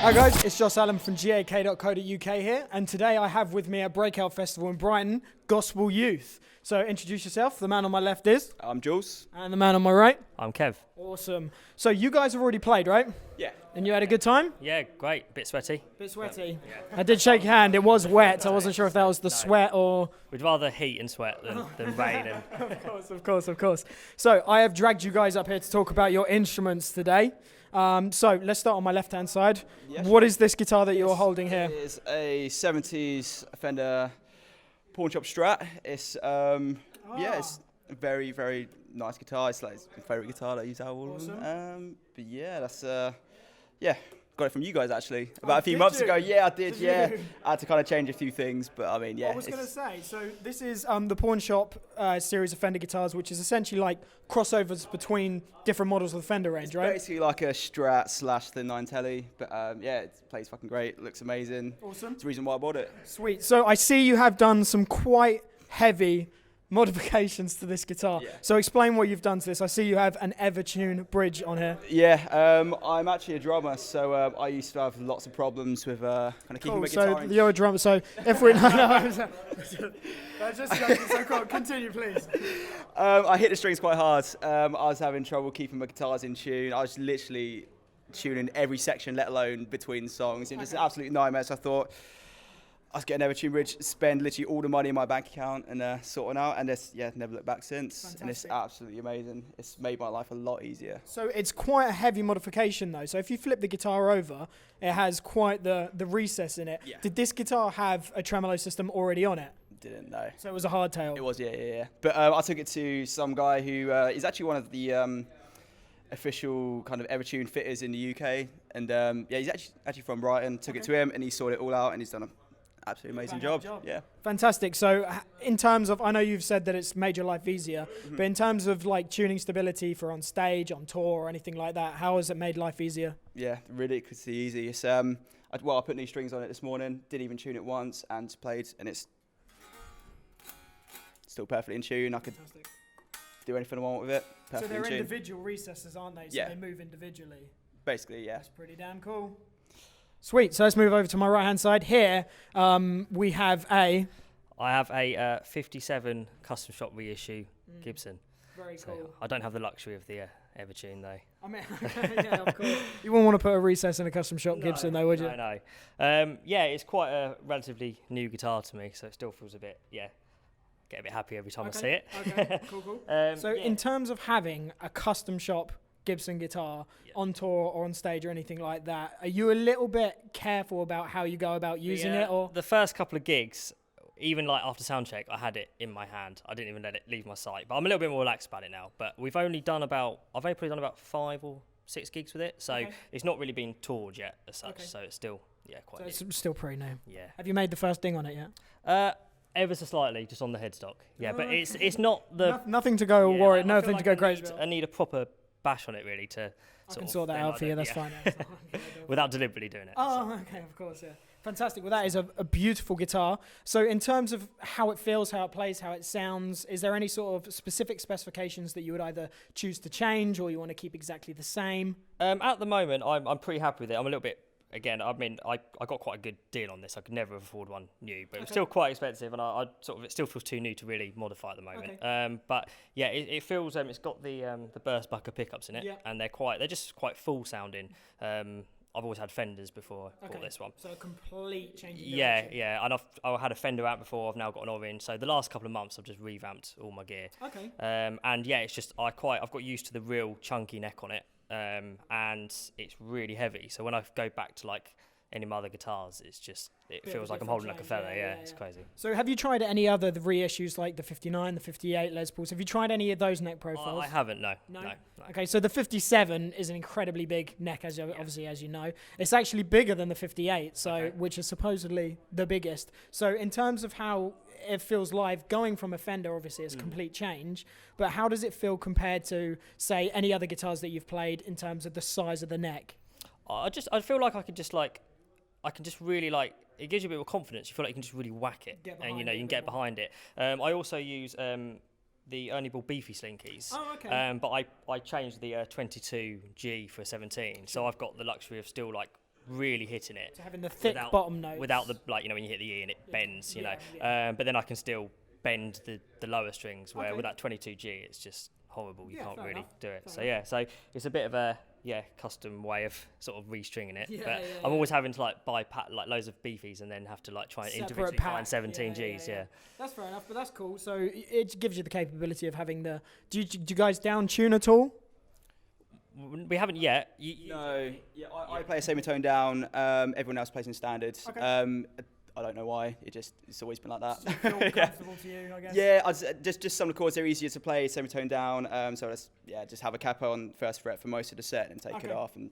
Hi guys, it's Josh Allen from gak.co.uk here, and today I have with me at Breakout Festival in Brighton, Gospel Youth. So introduce yourself. The man on my left is? I'm Jules. And the man on my right? I'm Kev. Awesome. So you guys have already played, right? Yeah. And you had a good time? Yeah, great. Bit sweaty. Bit sweaty. Yeah. I did shake your hand. It was wet. I wasn't sure if that was the sweat or... We'd rather heat and sweat than rain. And Of course. So I have dragged you guys up here to talk about your instruments today. So let's start on my left-hand side. Yes. What is this guitar that you're holding here? It is a 70s Fender pawn shop Strat. It's it's a very, very nice guitar. It's like my favourite guitar that I use out of all of them. But yeah, that's got it from you guys actually about a few months ago. Yeah, I did. I had to kind of change a few things, but I mean, yeah. I was going to say, so this is the Pawn Shop series of Fender guitars, which is essentially like crossovers between different models of the Fender range, right? Basically like a Strat / the 9 Telly, but it plays fucking great. Looks amazing. Awesome. It's the reason why I bought it. Sweet. So I see you have done some quite heavy modifications to this guitar. Yeah. So explain what you've done to this. I see you have an Evertune bridge on here. Yeah, I'm actually a drummer, so I used to have lots of problems with kind of keeping my guitar. So you're a drummer. So if we're just joking. So continue, please. I hit the strings quite hard. I was having trouble keeping my guitars in tune. I was literally tuning every section, let alone between songs. It was just an absolute nightmare. So I thought I was getting an Evertune bridge, spend literally all the money in my bank account and sorting out, and never looked back since. Fantastic. And it's absolutely amazing. It's made my life a lot easier. So it's quite a heavy modification though. So if you flip the guitar over, it has quite the recess in it. Yeah. Did this guitar have a tremolo system already on it? Didn't know. So it was a hardtail. It was, yeah. But I took it to some guy who is actually one of the official kind of Evertune fitters in the UK, and he's actually from Brighton. Took it to him, and he sorted it all out, and he's done a absolutely amazing job. Yeah. Fantastic. So in terms of, I know you've said that it's made your life easier, but in terms of like tuning stability for on stage, on tour or anything like that, how has it made life easier? Yeah, ridiculously easy. It's I put new strings on it this morning, didn't even tune it once and played, and it's still perfectly in tune. I could do anything I want with it. So they're individual recesses, aren't they? So they move individually. Basically, yeah. That's pretty damn cool. Sweet. So let's move over to my right-hand side. Here, we have I have a 57 custom shop reissue Gibson. Very cool. I don't have the luxury of the Evertune though. I mean, yeah, of course. You wouldn't want to put a recess in a custom shop Gibson though, would you? No. It's quite a relatively new guitar to me, so it still feels a bit, get a bit happy every time I see it. Okay, cool. In terms of having a custom shop Gibson guitar on tour or on stage or anything like that, are you a little bit careful about how you go about using it? Or the first couple of gigs, even like after sound check, I had it in my hand. I didn't even let it leave my sight, but I'm a little bit more relaxed about it now. But I've only probably done about 5 or 6 gigs with it, so it's not really been toured yet as such. So it's still quite new. It's still pretty new. Yeah. Have you made the first ding on it yet? Ever so slightly, just on the headstock. But it's not the nothing to go worry, nothing to go crazy. I need a proper bash on it really to sort that out for you. That's fine. Without deliberately doing it. Oh, okay, of course, yeah. Fantastic. Well, that is a beautiful guitar. So in terms of how it feels, how it plays, how it sounds, is there any sort of specific specifications that you would either choose to change or you want to keep exactly the same? At the moment, I'm pretty happy with it. I'm a little bit, again, I mean, I got quite a good deal on this. I could never afford one new, but it was still quite expensive, and it still feels too new to really modify at the moment. But yeah, it feels it's got the burst bucker pickups in it, and they're just quite full sounding. I've always had Fenders before I bought this one. So a complete change in direction. Yeah. And I had a Fender out before. I've now got an Orange. So the last couple of months, I've just revamped all my gear. Okay. And yeah, it's just I've got used to the real chunky neck on it, and it's really heavy. So when I go back to like any of my other guitars, it feels like I'm holding like a feather. Yeah, it's crazy. So have you tried any other the reissues like the 59, the 58 Les Pauls? Have you tried any of those neck profiles? I haven't. No. Okay, so the 57 is an incredibly big neck, obviously as you know. It's actually bigger than the 58, which is supposedly the biggest. So in terms of how it feels live, going from a Fender, obviously it's a complete change, but how does it feel compared to, say, any other guitars that you've played in terms of the size of the neck? I feel like I can just really like, it gives you a bit more confidence. You feel like you can just really whack it, and you can get behind it. I also use the Ernie Ball beefy slinkies. Oh, okay. But I changed the 22G for 17, so I've got the luxury of still like really hitting it. So having the thick without, bottom notes. Without the, like, you know, when you hit the E and it bends, you know. But then I can still bend the lower strings, where with that 22G, it's just horrible. You can't really do it. So it's a bit of a custom way of sort of restringing it. But I'm always having to like buy like loads of beefies and then have to like try and individually find 17 Gs. Yeah. That's fair enough, but that's cool. So it gives you the capability of having the. Do you guys down tune at all? We haven't yet. No. Yeah, I play a semitone down. Everyone else plays in standard. Okay. I don't know why. It's always been like that. Does it feel comfortable to you, I guess? Yeah, just some of the chords are easier to play semitone down. So let's just have a capo on first fret for most of the set and take it off. And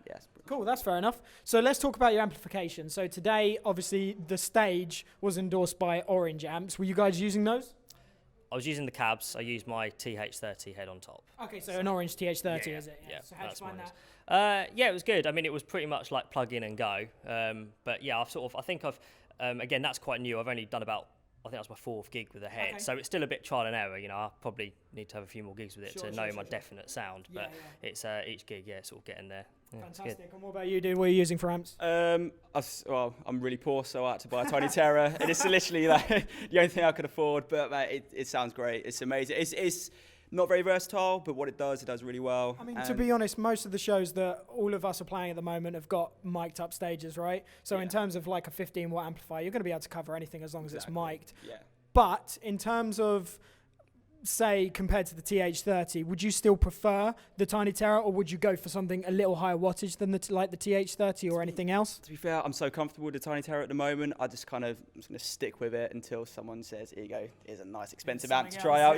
yes. Cool, that's fair enough. So let's talk about your amplification. So today, obviously, the stage was endorsed by Orange amps. Were you guys using those? I was using the cabs. I used my TH30 head on top. Okay, so an Orange TH30, is it? Yeah. So how'd you find that? Yeah, it was good. I mean, it was pretty much like plug in and go. But yeah, I think I've, again, that's quite new. I've only done about, I think that was my 4th gig with a head. Okay. So it's still a bit trial and error. You know, I probably need to have a few more gigs with it to know my definite sound. But it's each gig, sort of getting there. Yeah, fantastic. And what about you, dude? What are you using for amps? I'm really poor, so I had to buy a Tiny Terror. And it's literally like the only thing I could afford. But mate, it sounds great. It's amazing. It's not very versatile, but what it does really well. I mean, to be honest, most of the shows that all of us are playing at the moment have got mic'd up stages, right? So in terms of like a 15-watt amplifier, you're going to be able to cover anything as long as it's mic'd. Yeah. But in terms of, say, compared to the TH30, would you still prefer the Tiny Terror, or would you go for something a little higher wattage than the TH30 or anything else? To be fair, I'm so comfortable with the Tiny Terror at the moment. I'm just going to stick with it until someone says, here you go, here's a nice expensive amp to try out.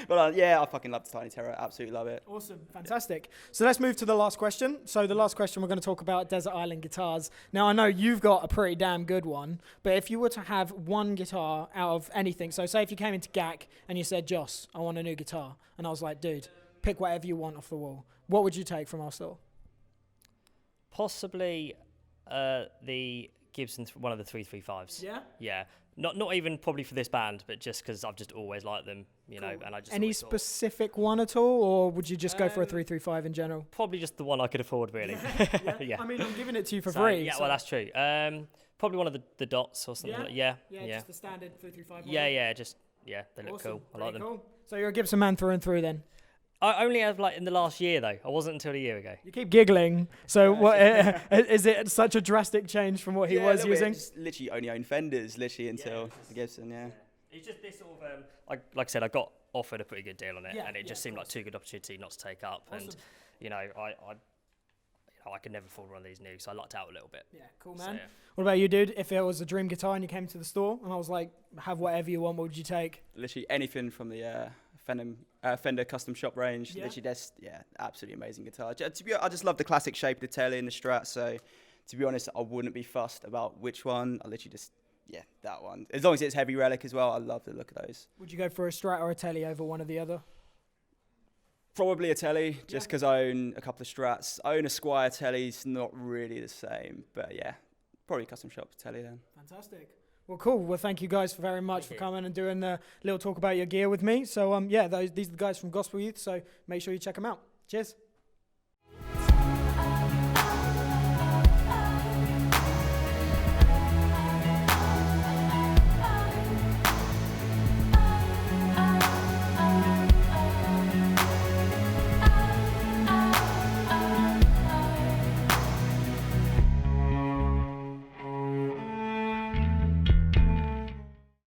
But I fucking love the Tiny Terror. Absolutely love it. Awesome. Fantastic. So let's move to the last question. So the last question, we're going to talk about Desert Island guitars. Now, I know you've got a pretty damn good one, but if you were to have one guitar out of anything, so say if you came into GAC and you said, Joss, I want a new guitar. And I was like, dude, pick whatever you want off the wall. What would you take from our store? Possibly the Gibson, one of the 335s. Yeah? Yeah. Not even probably for this band, but just because I've just always liked them, you know. And I just any specific one at all, or would you just go for a 335 in general? Probably just the one I could afford, really. Yeah. I mean, I'm giving it to you for free. Yeah, well, that's true. Probably one of the dots or something. Yeah, just the standard 335 one. They look cool. I like them. Cool. So you're a Gibson man through and through then? I only have in the last year though. I wasn't until a year ago. You keep giggling. So what is it such a drastic change from what he was using? Just literally only owned Fenders until the Gibson. Yeah. It's just this sort of like I said, I got offered a pretty good deal on it, and it just seemed like too good opportunity not to take up. Awesome. And you know, I could never afford one of these new, so I lucked out a little bit. Yeah, cool, man. So, What about you, dude? If it was a dream guitar and you came to the store and I was like, have whatever you want, what would you take? Literally anything from the Fender custom shop range. Literally, absolutely amazing guitar. I just love the classic shape of the telly and the Strat. So, to be honest, I wouldn't be fussed about which one. I literally just, that one. As long as it's heavy relic as well, I love the look of those. Would you go for a Strat or a telly over one or the other? Probably a telly, just because I own a couple of Strats. I own a Squier telly, it's not really the same. But probably custom shop telly then. Fantastic. Well, cool. Well, thank you guys very much for coming and doing the little talk about your gear with me. So, these are the guys from Gospel Youth, so make sure you check them out. Cheers.